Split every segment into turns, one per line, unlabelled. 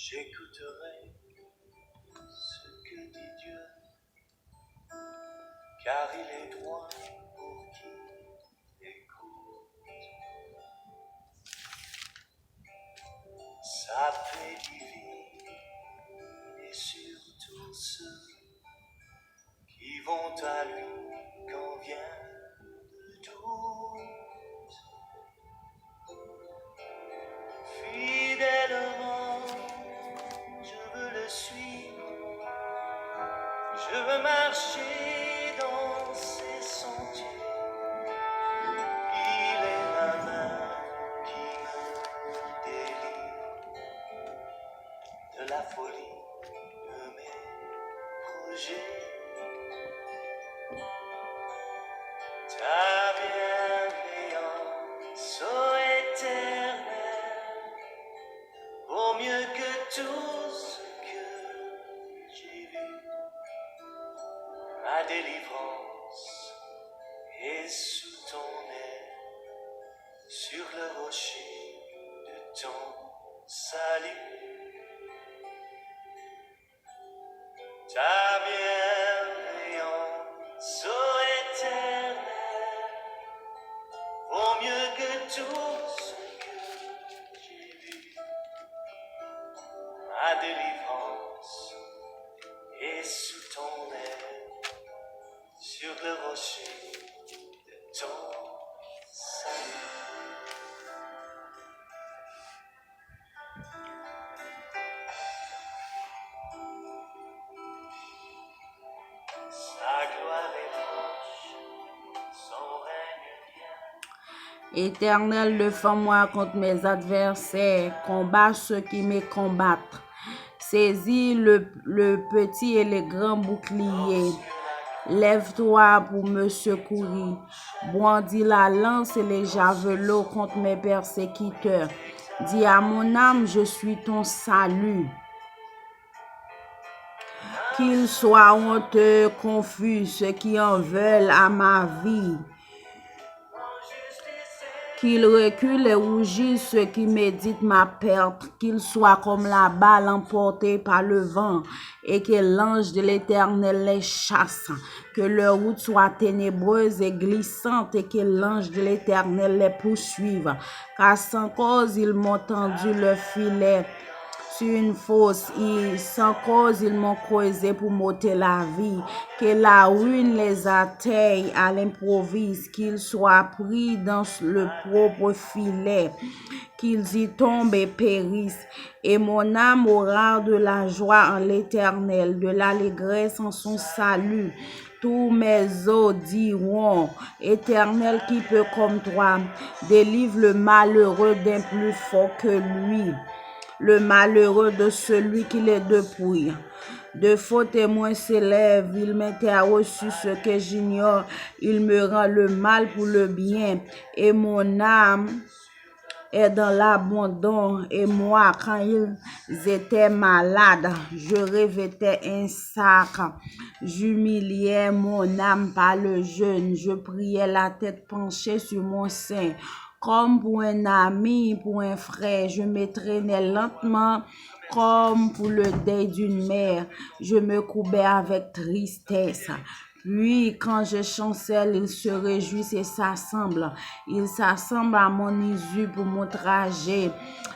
J'écouterai ce que dit Dieu, car il est droit pour qui écoute. Sa paix divine est sur tous ceux qui vont à lui quand vient le doute. Fidèlement, je veux le suivre, je veux marcher dans ses sentiers. Il est ma main qui me délivre de la folie de mes projets. Ta bienveillance, ô Éternel, vaut mieux que tout ce que j'ai vu. Ma délivrance est sous ton aile, sur le rocher de ton salut. Ta bienveillance, ô Éternel, vaut mieux que tout ce que j'ai vu. Ma délivrance est sous ton aile, sur le rocher de ton salut. Sa gloire est proche, son règne vient.
Éternel, défends-moi contre mes adversaires, combat ceux qui me combattent. Saisis le petit et le grand bouclier. Lève-toi pour me secourir. Brandis la lance et les javelots contre mes persécuteurs. Dis à mon âme, je suis ton salut. Qu'ils soient honteux, confus, ceux qui en veulent à ma vie. Qu'ils reculent et rougissent ceux qui méditent ma perte, qu'ils soient comme la balle emportée par le vent, et que l'ange de l'Éternel les chasse, que leur route soit ténébreuse et glissante, et que l'ange de l'Éternel les poursuive, car sans cause ils m'ont tendu le filet sur une fosse, et sans cause ils m'ont creusé pour m'ôter la vie, que la ruine les atteigne à l'improviste, qu'ils soient pris dans le propre filet, qu'ils y tombent et périssent. Et mon âme aura de la joie en l'Éternel, de l'allégresse en son salut. Tous mes os diront, Éternel, qui peut comme toi, délivre le malheureux d'un plus fort que lui, le malheureux de celui qui les dépouille. De faux témoins s'élèvent, il m'interroge sur ce que j'ignore, il me rend le mal pour le bien, et mon âme est dans l'abandon, et moi, quand ils étaient malades, je revêtais un sac, j'humiliais mon âme par le jeûne, je priais la tête penchée sur mon sein, comme pour un ami, pour un frère, je me traînais lentement, comme pour le deuil d'une mère, je me courbais avec tristesse. Puis, quand je chancelle, ils se réjouissent et s'assemblent. Ils s'assemblent à mon issue pour mon trajet.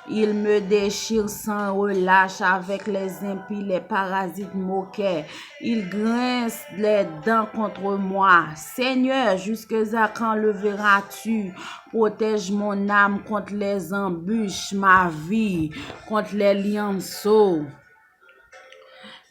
Ils me déchirent sans relâche avec les impies, les parasites moquets. Ils grincent les dents contre moi. Seigneur, jusqu'à quand le verras-tu? Protège mon âme contre les embûches, ma vie contre les lionceaux.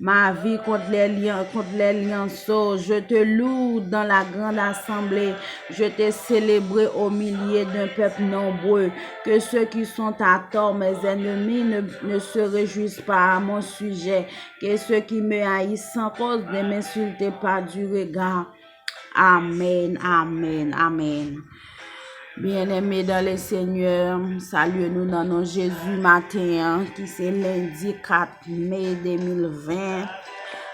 Ma vie contre les lionceaux, je te loue dans la grande assemblée, je te célébrerai au milieu d'un peuple nombreux, que ceux qui sont à tort, mes ennemis, ne se réjouissent pas à mon sujet, que ceux qui me haïssent sans cause ne m'insultent pas du regard. Amen, amen, amen. Bien-aimés dans le Seigneur, saluez-nous dans nos Jésus matin, qui c'est lundi 4 mai 2020.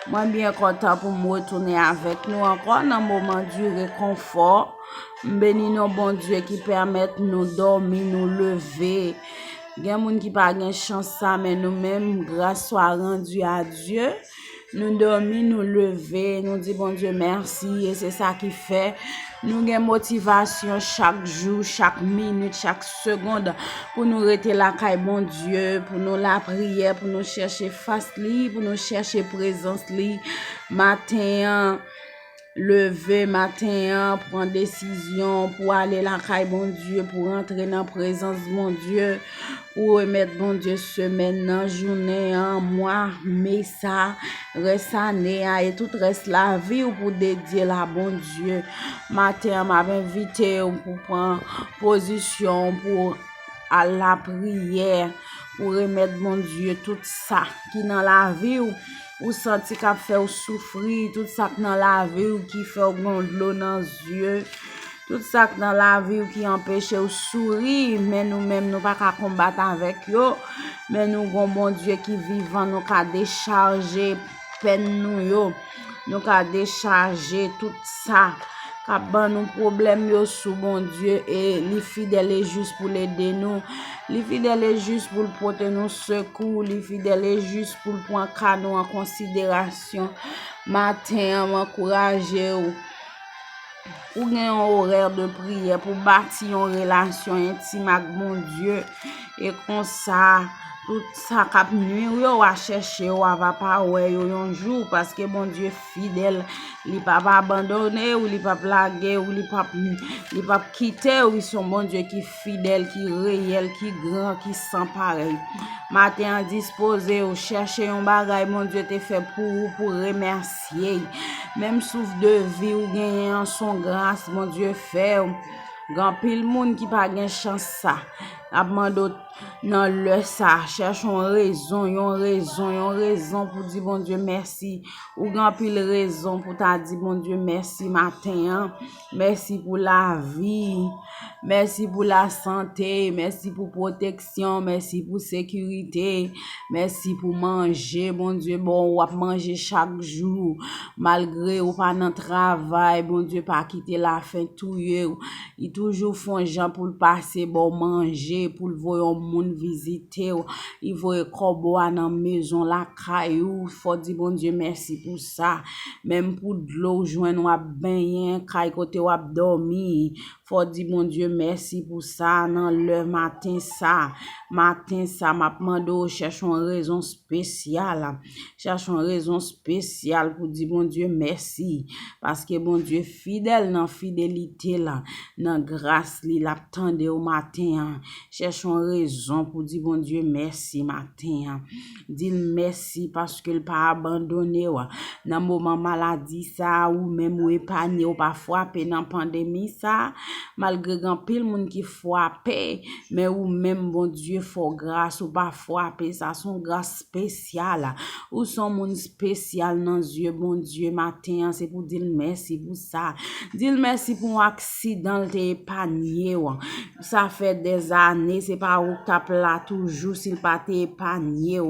Moi, bien content pour me retourner avec nous encore dans un moment du réconfort. Bénis nos bon Dieu qui permettent nous dormir, nous lever. Gen moun qui pas gen chance ça, mais nous-mêmes, grâce soit rendue à Dieu. Nous dormir, nous lever, nous dire bon Dieu merci, et c'est ça qui fait. Nous avons motivation chaque jour, chaque minute, chaque seconde pour nous rester là, bon Dieu, pour nous la prière, pour nous chercher face li, pour nous chercher présence li. Matin, lever matin, prendre décision pour aller la caille bon Dieu, pour entrer dans la présence de mon Dieu, pour remettre bon Dieu semaine, journée, mois, mais ça, reste année, et tout reste la vie pour dédier la bon Dieu. Matin, m'a invité pour prendre position pour à la prière, pour remettre bon Dieu tout ça qui dans la vie ou senti qu'a fait ou souffrir, tout ça dans la vie ou qui fait ou de l'eau dans les yeux, tout ça dans la vie ou qui empêche ou sourire, mais nous-mêmes nous pas qu'à combattre avec eux, mais nous avons bon Dieu qui vivant, nous qu'à décharger peine nous qu'à décharger tout ça. Ban nous problème yo sous bon Dieu et les fidèles et juste pour l'aider nous, les fidèles et juste pour porter nos secours, les fidèles et juste pour prendre cas nous en considération. Matin, m'encourager ou gen un horaire de prière pour bâtir une relation intime avec mon Dieu et comme ça tout ça cap nuit yo va chercher ou va pas ouais yo un jour parce que bon Dieu fidèle il pas abandonner ou il pas blaguer ou il pas quitter ou son bon Dieu qui fidèle qui réel qui grand qui sans pareil matin disposé ou chercher un bagage mon Dieu te fait pour remercier même souffle de vie ou gagner son grâce mon Dieu fait grand pile monde qui pas gain chance ça abandon dans le ça cherchons raison pour dire bon Dieu merci ou grand pile raison pour t'a dire bon Dieu merci matin merci pour la vie merci pour la santé merci pour protection merci pour sécurité merci pour manger bon Dieu bon ou manger chaque jour malgré ou pas dans travail bon Dieu pas quitter la faim tout il toujours font gens pour passer bon manger pour le voir monde visiter il voit corbeau dans maison la caillou faut dire bon Dieu merci pour ça même pour de l'eau joindre ou baigner caille côté ou dormir faut dire bon Dieu merci pour ça dans le matin ça m'a demandé cherchons une raison spéciale pour dire bon Dieu merci parce que bon Dieu fidèle dans fidélité là dans grâce li l'attendait au matin cherchons raison pour dire bon Dieu merci matin dis merci parce que il pas abandonné dans moment maladie ça ou même ou épargné ou pas frappé dans pandémie ça malgré grand pile monde qui frappé mais ou même bon Dieu faut grâce ou pas frappé ça son grâce spéciale ou son monde spécial dans Dieu bon Dieu matin c'est pour dire merci pour ça dire merci pour un accident t'es épargné ça fait des années c'est pas ou t'a là toujours s'il pas t'es épargné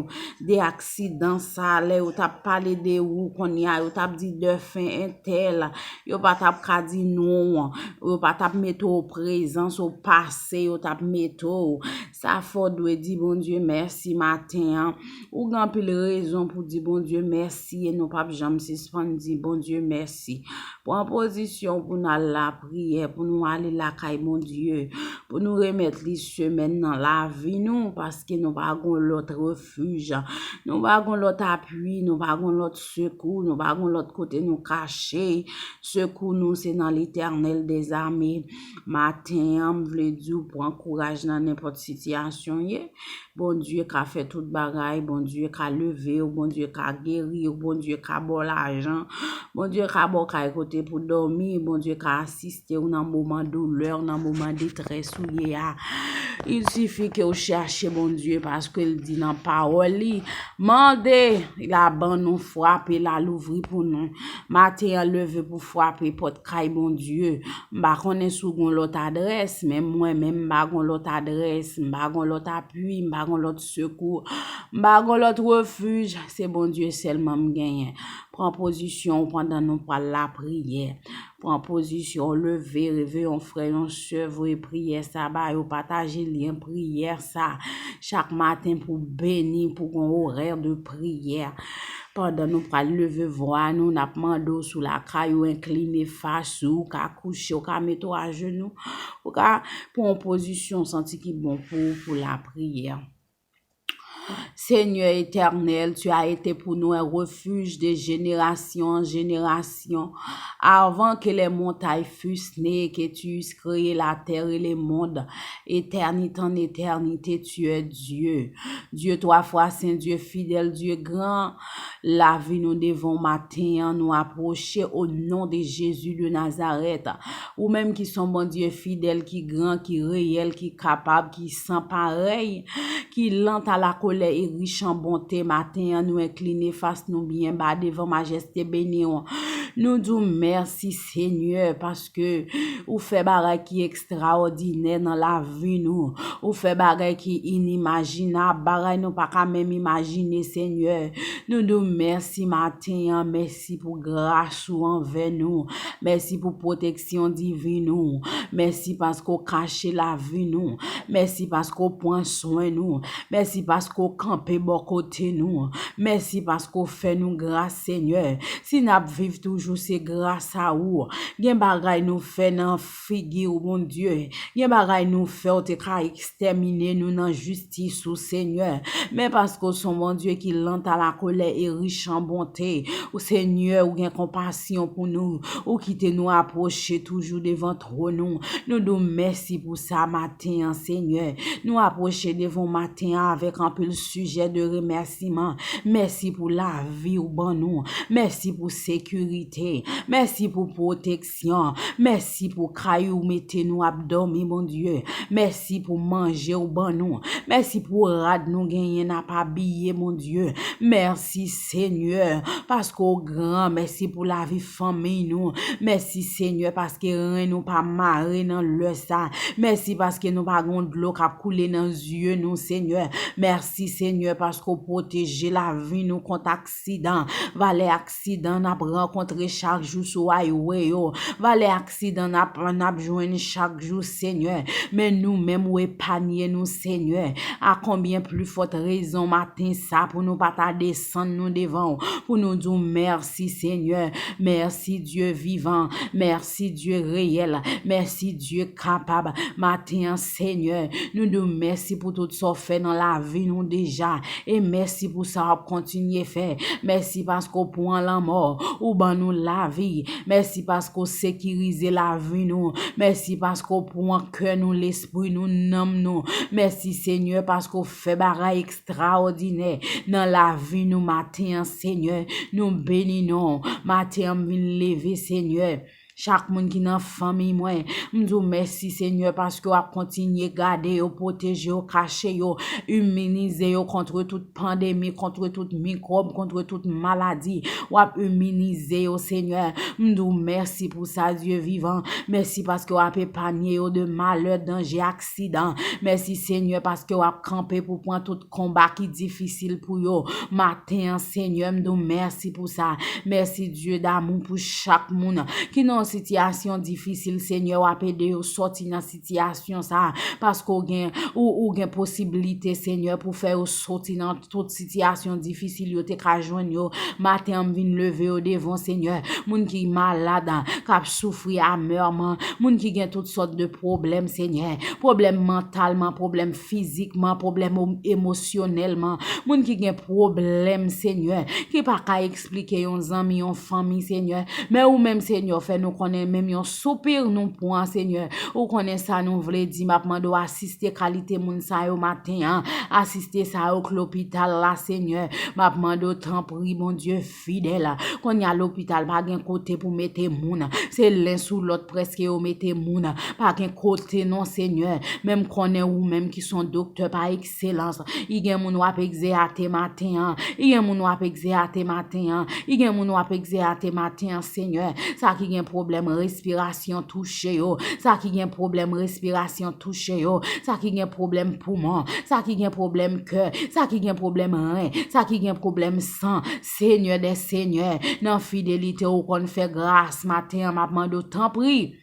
des accidents ça là ou t'a parlé de ou qu'on y a ou t'a dit de fin intel yo pas t'a dit non ou pas t'a mettre au présent au passé ou t'a mettre ça faut doit dire bon Dieu merci matin ou grand pile raison pour dire bon Dieu merci et non pas jamais suspendre dire bon Dieu merci pour en position pour nous la prière pour nous aller la caille mon Dieu pour nous remettre les semaines dans la vie nous parce que nous pas gon l'autre refuge nous pas gon l'autre appui nous pas gon l'autre secours nous pas gon l'autre côté nous cacher secours nous c'est dans l'Éternel des armées matin on veut dire pour encourager dans n'importe situation bon Dieu qui a fait toute bagaille bon Dieu qui a levé bon Dieu qui a guéri bon Dieu qui a bon l'argent bon Dieu qui a bon côté pour dormir bon Dieu qui a assisté dans moment douleur dans moment détresse il suffit que vous cherchez bon Dieu parce qu'il dit dans parole mandez la ban nous frapper la l'ouvrir pour nous matin lever pour frapper porte caille bon Dieu ba connait sous l'autre adresse, même moi-même, m'pa gon l'autre adresse, m'pa gon l'autre appui, m'pa gon l'autre secours, m'pa gon l'autre refuge, c'est bon Dieu seulement m'gagne. Prends position pendant nous par la prière. Prends position, lever, réveillons frère, sœur, et prière ça, bah, ou partager lien prière ça, chaque matin pour bénir, pour un horaire de prière. Pendant nous pral lever voix, nous n'a demandé sous la caille ou incliner face ou ka coucher ou ka mettre à genoux, ou ka pour une position senti qui bon pour la prière. Seigneur éternel, tu as été pour nous un refuge de génération en génération. Avant que les montagnes fussent nées, que tu eusses créé la terre et les mondes, éternité en éternité, tu es Dieu. Dieu trois fois saint, Dieu fidèle, Dieu grand. La vie nous devons matin nous approcher au nom de Jésus de Nazareth. Ou même qui sont bon Dieu fidèle, qui grand, qui réel, qui capable, qui sans pareil, qui lent à la colère et riche en bonté, matin, nous incliner face nous bien bas devant majesté béni. Nous disons merci Seigneur parce que ou fait bagay qui extraordinaire dans la vie nous, ou fait bagay qui inimaginable, bagay nous pas même imaginer Seigneur. Nous disons merci matin, merci pour grâce ou envers nous, merci pour protection divine nous, merci parce qu'on cache la vie nous, merci parce qu'on prend soin nous, merci parce qu'on campe bon côté nous, merci parce qu'on fait nous grâce Seigneur. Si nous vivons toujours c'est grâce à vous. Gen bagay nous fait nan figure mon Dieu. Gen bagay nous fait ou te ka exterminer nous nan justice ou Seigneur. Mais parce que son bon Dieu qui lent à la colère et riche en bonté. Ou Seigneur ou gen compassion pour nous. Ou qui te nous approcher toujours devant trône nous. Nous merci pour ça matin Seigneur. Nous approcher devant matin avec un peu le sujet de remerciement. Merci pour la vie ou bon nous. Merci pour sécurité. Merci pour protection. Merci pour caillou mettez nous abdomen mon Dieu. Merci pour manger au bon nous. Merci pour rad nous gagner n'a pas habillé mon Dieu. Merci Seigneur parce qu'au grand merci pour la vie famille nous. Merci Seigneur parce que rien nous pas marrer dans le ça. Merci parce que nous pas gon de l'eau qui couler dans yeux nous Seigneur. Merci Seigneur parce qu'on protège la vie nous contre accident. Valet accident n'a rencontré chaque jour sur highway yo. Valet accident n'a joindre chaque jour Seigneur. Mais nous même ou épargner nous Seigneur. À combien plus forte raison matin ça pour nous pas descendre nous devant pour nous dire merci Seigneur. Merci Dieu vivant. Merci Dieu réel. Merci Dieu capable. Matin Seigneur, nous nous merci pour tout ça fait dans la vie nous déjà et merci pour ça on continue faire. Merci parce qu'on prend la mort ou ben nous la vie. Merci parce qu'on sécurise la vie nous. Merci parce qu'on prend cœur nous l'esprit nous nomme nous. Merci Seigneur parce qu'on fait bagay extraordinaire dans la vie nous matin Seigneur. Nous bénissons matin vinn lever Seigneur. Chaque monde qui dans famille moi m'dou merci Seigneur parce que a continuer garder ou protéger ou cacher ou immuniser ou contre toute pandémie, contre toute microbe, contre toute maladie ou immuniser au Seigneur. M'dou merci pour ça Dieu vivant. Merci parce que ou a épargné de malheur, danger, accident. Merci Seigneur parce que ou a campé pour prendre tout combat qui difficile pour yo. Matin Seigneur m'dou merci pour ça. Merci Dieu d'amour pour chaque monde qui non situation difficile Seigneur a aider au sortir dans situation ça parce qu'on gain ou gain possibilité Seigneur pour faire au sortir dans toute situation difficile yo te ka joindre yo matin vinn lever au devant Seigneur moun qui malade qui souffrir amèrement moun qui gain toutes sortes de problèmes Seigneur problème mentalement problème physiquement problème émotionnellement moun qui gain problème Seigneur qui pas ka expliquer yon ami yon famille Seigneur mais ou même Seigneur fait nous connaît même yon soupir nous point Seigneur ou connaît ça nous vle di m'a mando assister qualité moun sa yo matin assister ça au l'hôpital là Seigneur m'a mando tant pri mon Dieu fidèle qu'on y a l'hôpital pas gen côté pour mettre moun c'est l'un sous l'autre presque yo mettre moun pas gen côté non Seigneur même connaît ou même qui sont docteurs par excellence il gen moun wap exercer matin il gen moun wap exercer matin il gen moun wap exercer matin Seigneur ça qui gen problème problème respiration touché yo, ça qui gen problème respiration touché yo, ça qui gen problème poumon, ça qui gen problème cœur, ça qui gen problème rein, ça qui gen problème sang, Seigneur des seigneurs, dans fidélité ou qu'on fait grâce matin, m'a demandé tant prie.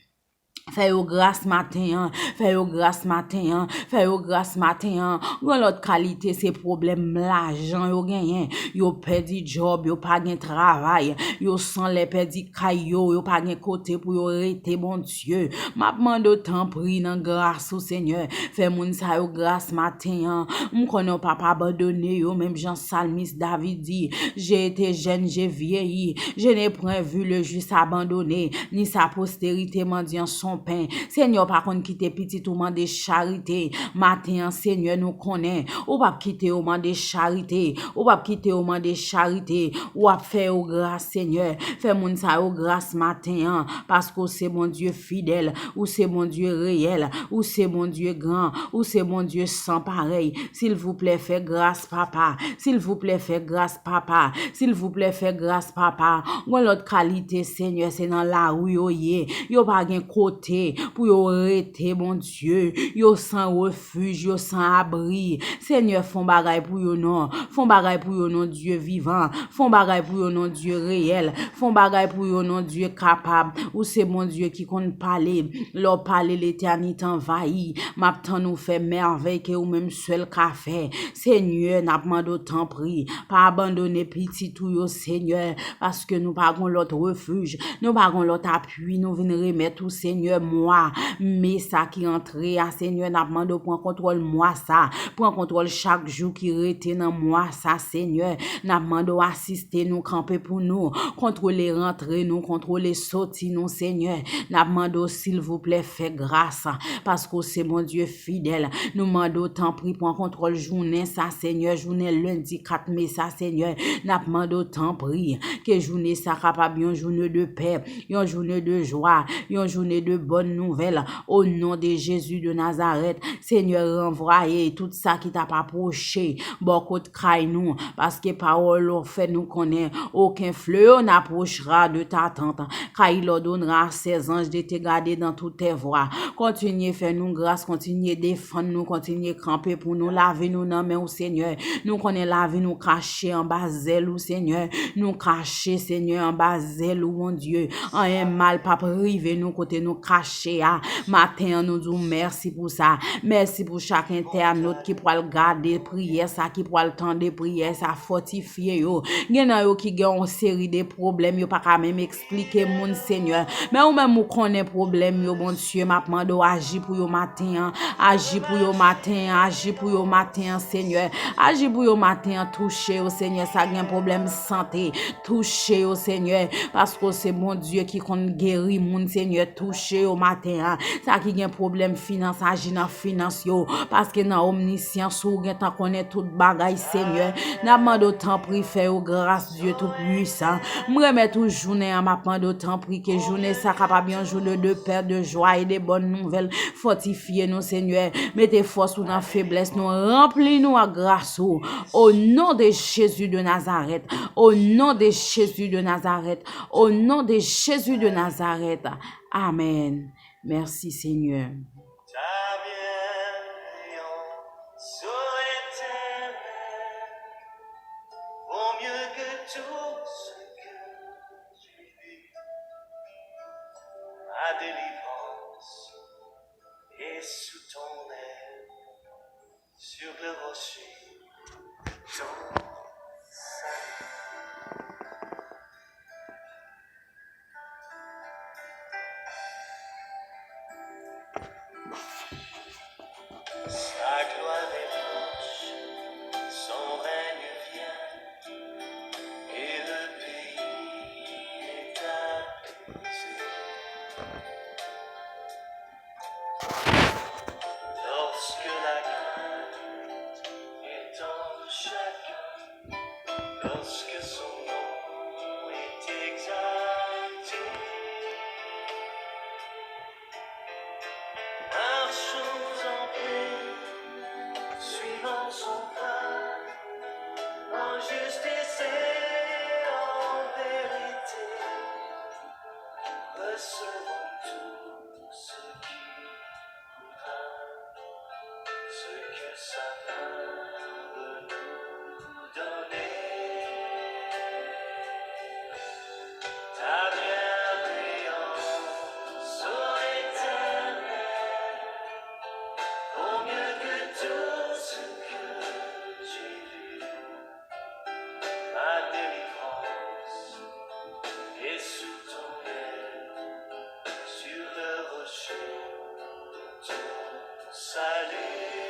Fais yo grâce matin, fais yo grâce matin, fais yo grâce matin. Gon l'autre qualité c'est problème l'argent yo gagné, yo perdu job, yo pas gen travail, yo sans les perdu caillou, yo pas gen côté pour yo rete bon Dieu. M'a demande tant prie dans grâce au Seigneur. Fais moun sa yo grâce matin. M'konn pas abandonner yo même Jean Salmiste David dit, j'ai été jeune, j'ai vieilli, je n'ai point vu le juste abandonné, ni sa postérité mendiant son pain. Seigneur, par contre, quitte petit ou de charité. Matin, Seigneur, nous connaît. Ou pas quitter au moment de charité. Ou pas quitter au moment de charité. Ou pas faire au grâce, Seigneur. Fais moun sa au grâce matin. Parce que c'est mon Dieu fidèle. Ou c'est mon Dieu réel. Ou c'est mon Dieu grand. Ou c'est mon Dieu sans pareil. S'il vous plaît, fais grâce, papa. S'il vous plaît, fais grâce, papa. S'il vous plaît, fais grâce, papa. Ou l'autre qualité, Seigneur, c'est dans la rue, yo pas gen côté pour yo rete, mon Dieu. Yo sans refuge, yo sans abri. Seigneur, font bagay pour yo non. Font bagay pour yo non, Dieu vivant. Font bagay pour yo non, Dieu réel. Font bagay pour yo non, Dieu capable. Ou c'est mon Dieu qui compte parler. Leur parler l'éternité envahi. M'attend nous fait merveille que ou même seul qu'a fait. Seigneur, n'a demandé autant pris. Pas abandonner petit tout yo, Seigneur. Parce que nous pas gon l'autre refuge. Nous pas gon l'autre appui. Nous venons remettre tout, Seigneur, moi. Mais ça qui entre à Seigneur, n'a demandé prendre contrôle moi ça. Prends contrôle chaque jour qui rete dans moi ça, Seigneur. N'a demandé assister nous, camper pour nous. Contrôler rentrer nous, contrôler sortir nous, Seigneur. N'a demandé s'il vous plaît, fait grâce. Parce que c'est mon Dieu fidèle. Nous demandons tant pris pour contrôle journée ça, Seigneur. Journée lundi 4 mai ça, Seigneur. N'a demandé tant pris que journée ça capable une journée de paix, une journée de joie, une journée de bonnes nouvelles. Au nom de Jésus de Nazareth, Seigneur, renvoyez tout ça qui t'a pas approché. Beaucoup de craille nous, parce que parole fait nous connaît. Aucun fleuve n'approchera de ta tente, car il ordonnera à ses anges de te garder dans toutes tes voies. Continuez faire nous grâce, continuez défendre nous, continuez camper pour nous, laver nous dans main au Seigneur. Nous connaissons laver nous cacher en bas zèle ou Seigneur. Nous cacher, Seigneur, en bas zèle ou mon Dieu. En un mal, pas privé nous côté nous cacher. Matin, nous disons merci pour ça. Merci pour chaque internaute qui pourra le garder prière, ça qui pourra le temps de prière, ça fortifier yo. Gen nan yo qui gen une série de problèmes, yo pas ka même expliquer mon Seigneur. Mais ou même ou connaît problème yo, bon Dieu, m'a demandé agir pour yo matin, agir pour yo matin, agir pour yo matin, Seigneur. Agir pour yo matin, toucher au Seigneur, ça gen problème santé, toucher au Seigneur, parce que c'est mon Dieu qui compte guérir mon Seigneur, toucher au matin, ça qui gen problème finance, agir dans finance yo, parce que dans omniscience ou gen tant connaît tout bagay, Seigneur. N'a demandé autant prie faire grâce Dieu tout puissant. Me remettre tout journée en m'append autant prie que journée ça capable bien journée de paix, de joie et de bonnes nouvelles. Fortifiez nous, Seigneur. Mettez force ou dans faiblesse nous, remplis nous à grâce au nom de Jésus de Nazareth. Au nom de Jésus de Nazareth. Au nom de Jésus de Nazareth. Amen. Merci, Seigneur.
Ta bienveillance éternelle vaut mieux que tout ce que j'ai vu. Ma délivrance est sous ton aile, sur le rocher, ton salut. Sa gloire est proche, son règne vient, et le pays est apaisé. Lorsque la crainte est en chacun, lorsque son nom est exalté, marchons en paix, suivant son pas, en justice et en vérité. servant tout ce qui voudra, ce que sa main veut nous donner. Ta bienveillance, ô Éternel, vaut mieux que tout ce que j'ai vu. Ma délivrance est sous ton aile, sur le rocher de ton salut.